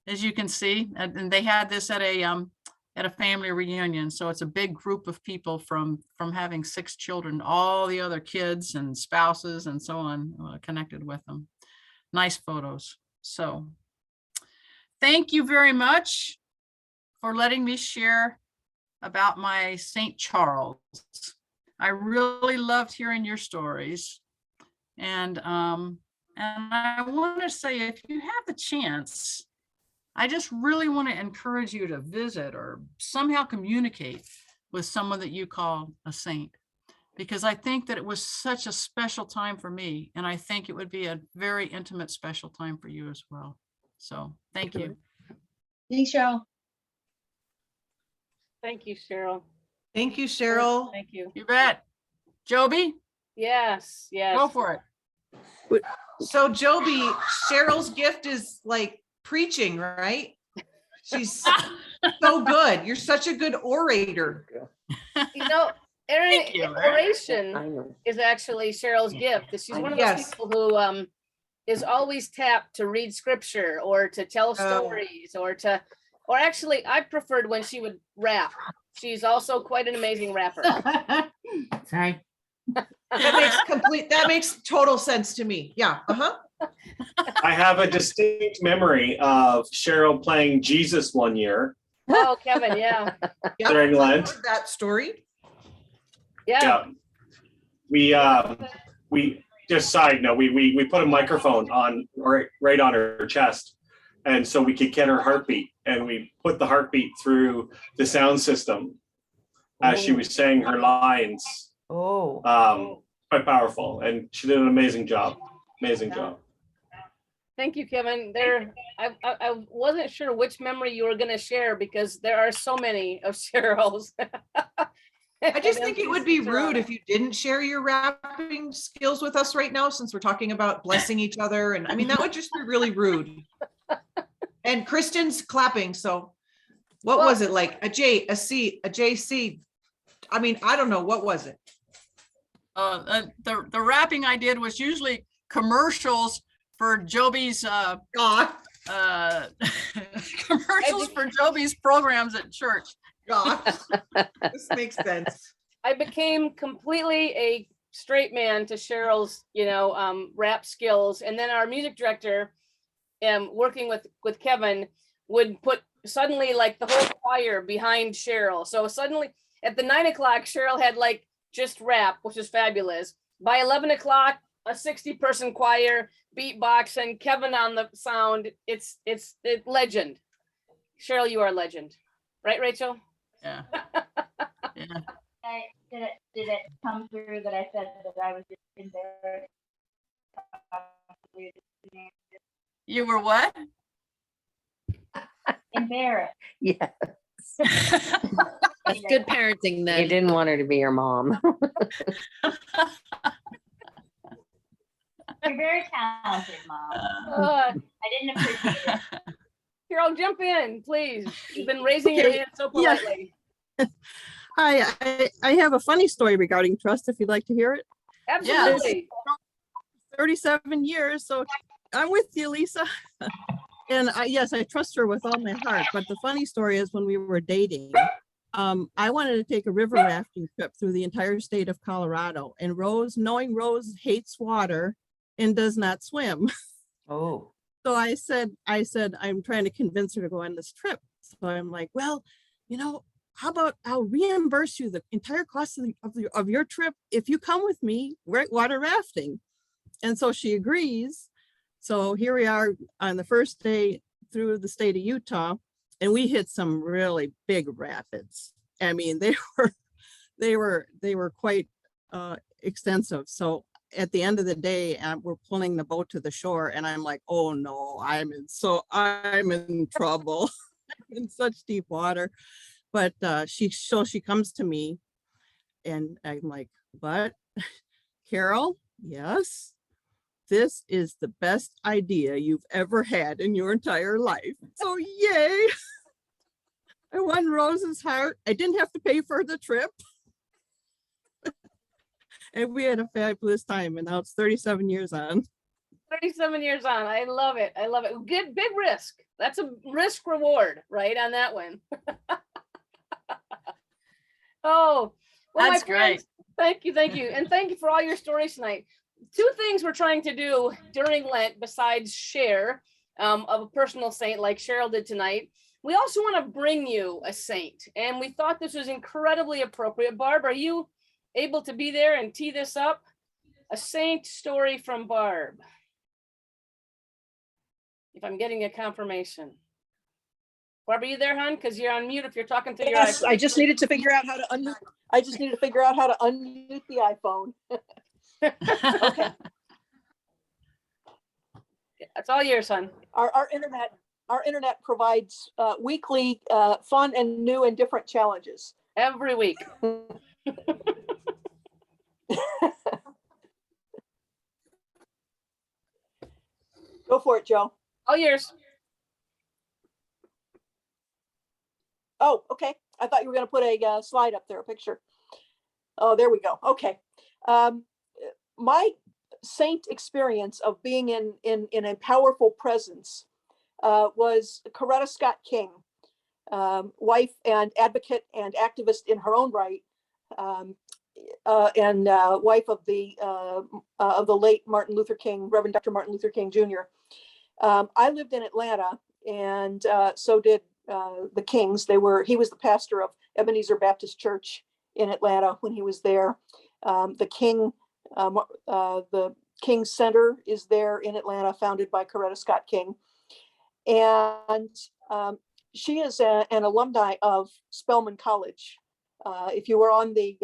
Speaker 1: as you can see, and they had this at a family reunion. So it's a big group of people from having 6 children, all the other kids and spouses and so on connected with them. Nice photos. So thank you very much for letting me share about my St. Charles. I really loved hearing your stories. And I want to say, if you have the chance, I just really want to encourage you to visit or somehow communicate with someone that you call a saint, because I think that it was such a special time for me. And I think it would be a very intimate, special time for you as well. So thank you.
Speaker 5: Thanks, Cheryl.
Speaker 2: Thank you, Cheryl.
Speaker 4: Thank you, Cheryl.
Speaker 2: Thank you.
Speaker 1: You bet. Joby,
Speaker 2: Yes.
Speaker 1: go for it.
Speaker 4: So Joby, Cheryl's gift is like preaching, right? She's so good. You're such a good orator.
Speaker 1: Thank you,
Speaker 2: Oration is actually Cheryl's gift. She's one of those
Speaker 4: Yes.
Speaker 2: people who is always tapped to read scripture or to tell stories or actually I preferred when she would rap. She's also quite an amazing rapper.
Speaker 8: Sorry.
Speaker 4: That makes total sense to me. Yeah.
Speaker 10: I have a distinct memory of Cheryl playing Jesus one year
Speaker 2: Oh, Kevin, yeah.
Speaker 10: during Lent.
Speaker 4: Heard that story.
Speaker 2: Yeah.
Speaker 10: We just side note, we put a microphone on right on her chest, and so we could get her heartbeat, and we put the heartbeat through the sound system as she was saying her lines. Quite powerful, and she did an amazing job. Amazing job.
Speaker 2: Thank you, Kevin. I wasn't sure which memory you were going to share because there are so many of Cheryl's.
Speaker 4: I just think it would be rude if you didn't share your rapping skills with us right now, since we're talking about blessing each other. And I mean, that would just be really rude. And Kristen's clapping. So what was it like? A J, a C, a JC? I mean, I don't know. What was it?
Speaker 1: The rapping I did was usually commercials for Joby's commercials for Joby's programs at church.
Speaker 4: This makes sense.
Speaker 2: I became completely a straight man to Cheryl's, rap skills. And then our music director, working with Kevin, would put suddenly like the whole choir behind Cheryl. So suddenly at the 9 o'clock, Cheryl had like just rap, which is fabulous. By 11 o'clock, a 60-person choir, beatbox, and Kevin on the sound. It's legend. Cheryl, you are a legend. Right, Rachel?
Speaker 1: Yeah. Yeah.
Speaker 11: Did it come through that I said that I was just embarrassed?
Speaker 1: You were what?
Speaker 11: Embarrassed.
Speaker 6: Yes.
Speaker 12: That's good parenting
Speaker 6: You
Speaker 12: then.
Speaker 6: didn't want her to be your mom.
Speaker 11: You're very talented, Mom.
Speaker 2: Uh,
Speaker 11: I didn't appreciate it.
Speaker 2: Carol, jump in, please. You've been raising your
Speaker 13: Okay,
Speaker 2: hand so
Speaker 13: yeah.
Speaker 2: politely.
Speaker 13: Hi, I have a funny story regarding trust, if you'd like to hear it.
Speaker 2: Absolutely.
Speaker 13: 37 years, so I'm with you, Lisa. And yes, I trust her with all my heart. But the funny story is when we were dating, I wanted to take a river rafting trip through the entire state of Colorado. And Rose, knowing Rose hates water and does not swim.
Speaker 9: Oh,
Speaker 13: So I said, I'm trying to convince her to go on this trip. So I'm like, well, how about I'll reimburse you the entire cost of your trip if you come with me water rafting. And so she agrees. So here we are on the first day through the state of Utah, and we hit some really big rapids. I mean, they were quite extensive. So at the end of the day, we're pulling the boat to the shore, and I'm like, oh no, I'm in trouble. In such deep water. But she comes to me, and I'm like, but Carol, yes, this is the best idea you've ever had in your entire life. So yay. I won Rose's heart. I didn't have to pay for the trip. And we had a fabulous time, and now it's 37 years on.
Speaker 2: 37 years on. I love it. I love it. Good, big risk. That's a risk reward, right, on that one. Oh, well,
Speaker 1: That's
Speaker 2: my friends,
Speaker 1: great.
Speaker 2: thank you. And thank you for all your stories tonight. Two things we're trying to do during Lent besides share of a personal saint like Cheryl did tonight. We also want to bring you a saint. And we thought this was incredibly appropriate. Barb, are you able to be there and tee this up? A saint story from Barb. If I'm getting a confirmation. Barb, are you there, hon? Because you're on mute if you're talking through your
Speaker 14: Yes,
Speaker 2: iPhone.
Speaker 14: I just needed to figure out how to unmute. I just need to figure out how to unmute the iPhone. Okay.
Speaker 2: That's all yours, hon.
Speaker 14: Our internet provides weekly fun and new and different challenges.
Speaker 2: Every week.
Speaker 14: Go for it, Joe.
Speaker 2: All yours.
Speaker 14: Oh, okay. I thought you were going to put a slide up there, a picture. Oh, there we go. Okay. My saint experience of being in a powerful presence was Coretta Scott King, wife and advocate and activist in her own right, and wife of the late Martin Luther King, Reverend Dr. Martin Luther King Jr. I lived in Atlanta, and so did the Kings. He was the pastor of Ebenezer Baptist Church in Atlanta when he was there. The King Center is there in Atlanta, founded by Coretta Scott King. And she is an alumni of Spelman College. If you were on the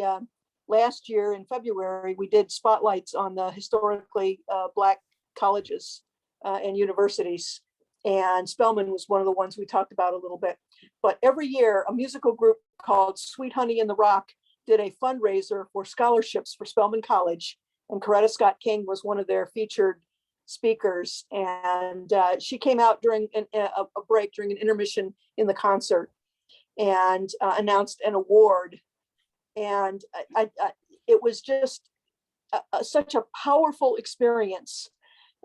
Speaker 14: last year in February, we did spotlights on the historically Black colleges and universities. And Spelman was one of the ones we talked about a little bit. But every year, a musical group called Sweet Honey in the Rock did a fundraiser for scholarships for Spelman College. And Coretta Scott King was one of their featured speakers. And she came out during a break, during an intermission in the concert, and announced an award. And it was just such a powerful experience.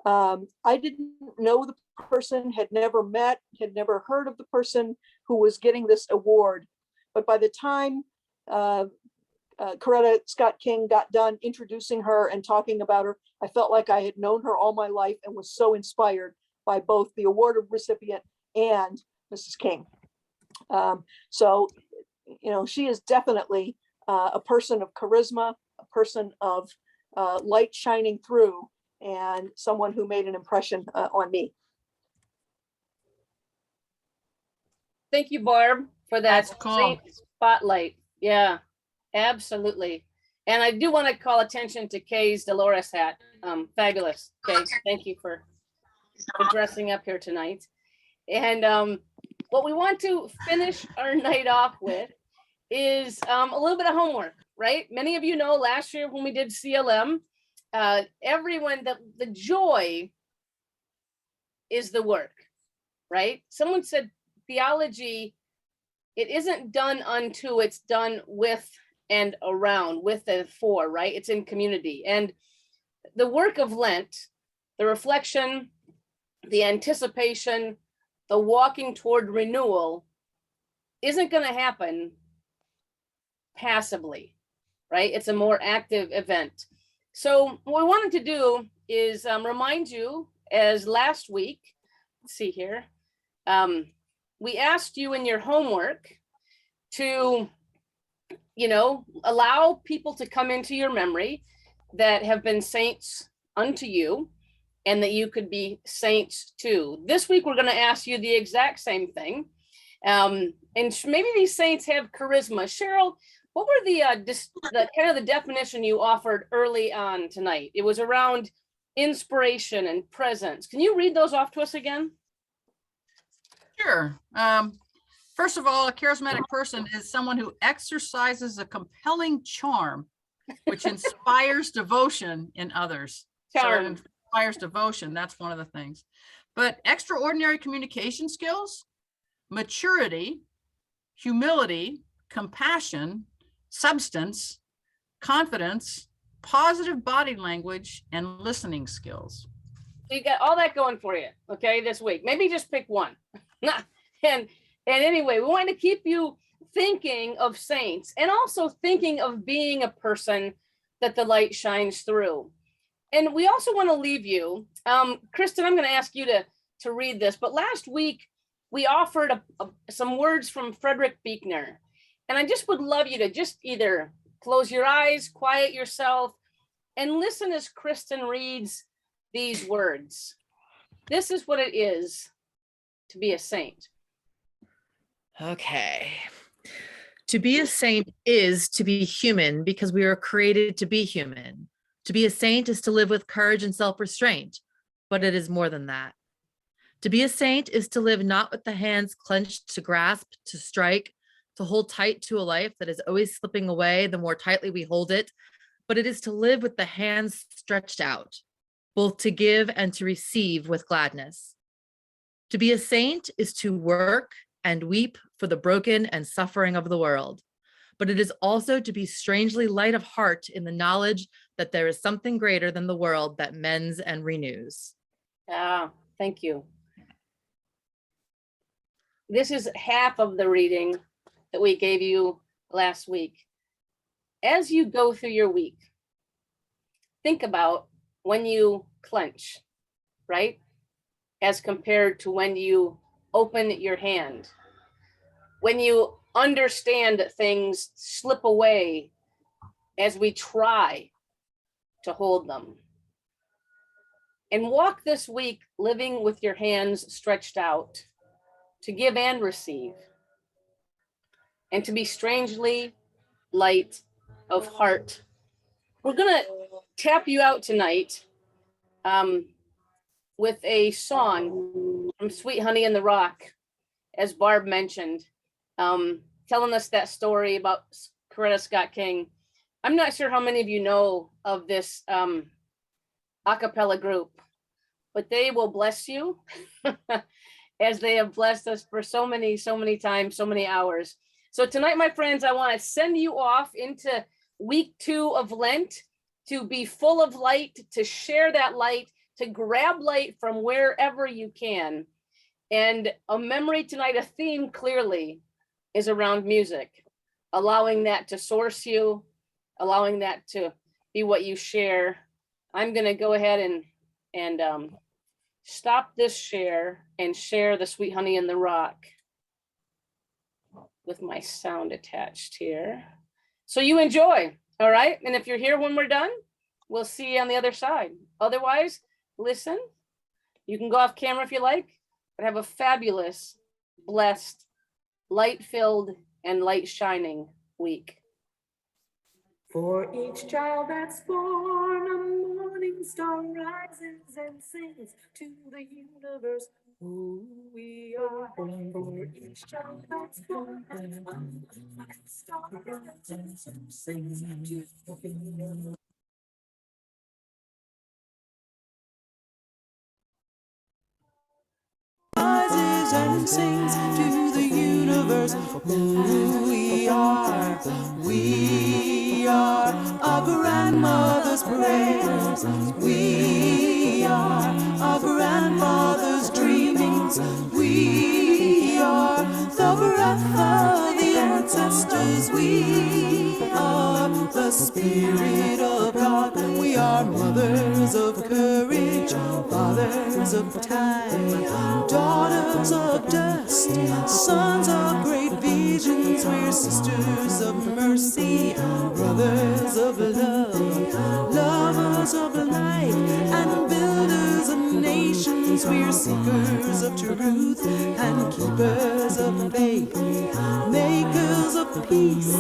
Speaker 14: I didn't know the person, had never met, had never heard of the person who was getting this award. But by the time Coretta Scott King got done introducing her and talking about her, I felt like I had known her all my life and was so inspired by both the award recipient and Mrs. King. So, she is definitely a person of charisma, a person of light shining through, and someone who made an impression on me.
Speaker 2: Thank you, Barb, for that
Speaker 1: That's cool.
Speaker 2: saint spotlight. Yeah, absolutely. And I do want to call attention to Kay's Dolores hat. Fabulous, Kay. Thank you for dressing up here tonight. And what we want to finish our night off with is a little bit of homework, right? Many of you know last year when we did CLM, everyone, the joy is the work, right? Someone said theology, it isn't done unto, it's done with and around, with and for, right? It's in community. And the work of Lent, the reflection, the anticipation, the walking toward renewal isn't going to happen passively, right? It's a more active event. So what we wanted to do is remind you, as last week, let's see here, we asked you in your homework to, allow people to come into your memory that have been saints unto you, and that you could be saints too. This week, we're going to ask you the exact same thing. And maybe these saints have charisma. Cheryl, what were the kind of the definition you offered early on tonight? It was around inspiration and presence. Can you read those off to us again?
Speaker 1: Sure. First of all, a charismatic person is someone who exercises a compelling charm, which inspires devotion in others.
Speaker 2: Charm.
Speaker 1: So it inspires devotion. That's one of the things. But extraordinary communication skills, maturity, humility, compassion, substance, confidence, positive body language, and listening skills.
Speaker 2: So you got all that going for you, okay, this week. Maybe just pick one. And anyway, we want to keep you thinking of saints and also thinking of being a person that the light shines through. And we also want to leave you, Kristen, I'm going to ask you to read this, but last week we offered some words from Frederick Buechner. And I just would love you to just either close your eyes, quiet yourself, and listen as Kristen reads these words. This is what it is to be a saint.
Speaker 12: Okay. To be a saint is to be human because we are created to be human. To be a saint is to live with courage and self-restraint, but it is more than that. To be a saint is to live not with the hands clenched to grasp, to strike, to hold tight to a life that is always slipping away the more tightly we hold it, but it is to live with the hands stretched out, both to give and to receive with gladness. To be a saint is to work and weep for the broken and suffering of the world, but it is also to be strangely light of heart in the knowledge that there is something greater than the world that mends and renews.
Speaker 2: Ah, thank you. This is half of the reading that we gave you last week. As you go through your week, think about when you clench, right? As compared to when you open your hand. When you understand that things slip away as we try to hold them. And walk this week living with your hands stretched out to give and receive, and to be strangely light of heart. We're gonna tap you out tonight with a song from Sweet Honey in the Rock, as Barb mentioned, telling us that story about Coretta Scott King. I'm not sure how many of you know of this a cappella group, but they will bless you as they have blessed us for so many times, so many hours. So tonight, my friends, I want to send you off into week 2 of Lent to be full of light, to share that light, to grab light from wherever you can. And a memory tonight, a theme clearly is around music, allowing that to source you, allowing that to be what you share. I'm going to go ahead and stop this share and share the Sweet Honey in the Rock with my sound attached here. So you enjoy, all right? And if you're here when we're done, we'll see you on the other side. Otherwise, listen. You can go off camera if you like, but have a fabulous, blessed, light-filled, and light-shining week.
Speaker 15: For each child that's born, a morning morning star rises and sings to the universe who we are. For each child that's born, a morning star rises and sings to the universe. Rises and sings to the universe who we are. We are our grandmother's prayers. We are our grandfather's dreamings. We are the breath of the ancestors. We are the Spirit of God. We are mothers of courage, fathers of time, daughters of dust, sons of great visions. We're sisters of mercy, brothers of love, lovers of light, and builders of nations. We're seekers of truth and keepers of faith, makers of peace,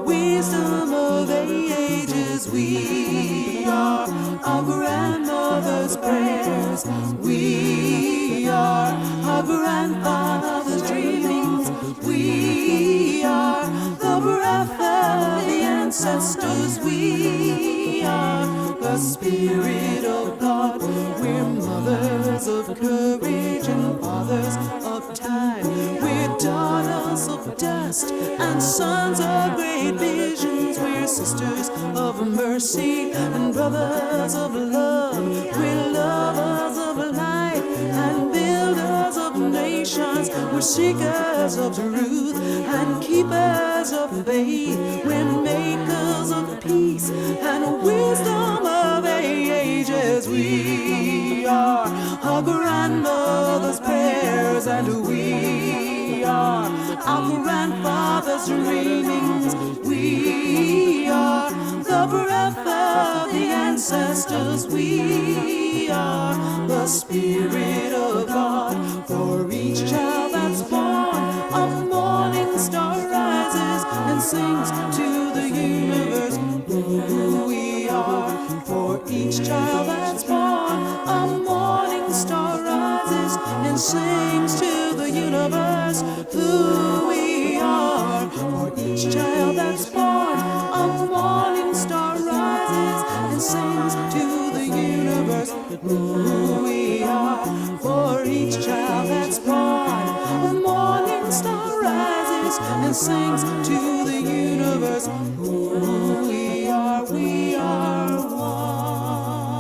Speaker 15: wisdom of ages. We are our grandmother's prayers. We are our grandfather's dreamings. We are the breath of the ancestors. We are the Spirit of God. We're mothers of courage and fathers of time. We're daughters of dust and sons of great visions. We're sisters of mercy and brothers of love. We're lovers of light and builders of nations. We're seekers of truth and keepers of faith. We're makers of peace and wisdom of ages. We are our grandmother's prayers, and we are our grandfather's dreamings. We are the breath of the ancestors. We are the Spirit of God. For each child that's born, a morning star rises and sings to the universe who we are. For each child that's born, a morning star rises and sings to the universe who we are. For each child that's born, a morning star rises and sings to the universe who we are. For each child that's born, a morning star rises and sings to the universe who we are. We are one.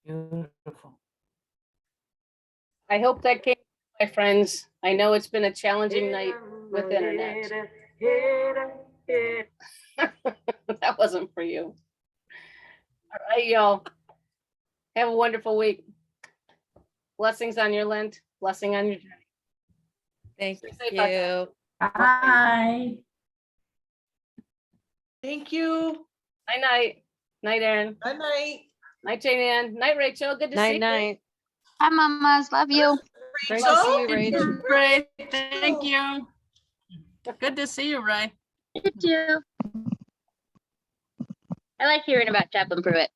Speaker 9: Beautiful.
Speaker 2: I hope that came, my friends. I know it's been a challenging night with internet. That wasn't for you. All right, y'all. Have a wonderful week. Blessings on your Lent. Blessing on your journey.
Speaker 12: Thank
Speaker 2: Stay safe out there.
Speaker 12: you.
Speaker 8: Bye.
Speaker 4: Thank you.
Speaker 2: Night, night. Night, Erin.
Speaker 4: Good night.
Speaker 2: Night, Jane Ann. Night, Rachel. Good to see
Speaker 6: Night,
Speaker 2: you.
Speaker 6: night.
Speaker 11: Hi, mamas. Love you.
Speaker 6: Great to see you,
Speaker 1: Thank
Speaker 6: Rach.
Speaker 1: you, Ray. Thank you. Good to see you, Ray.
Speaker 11: You too. I like hearing about Chaplain Pruitt.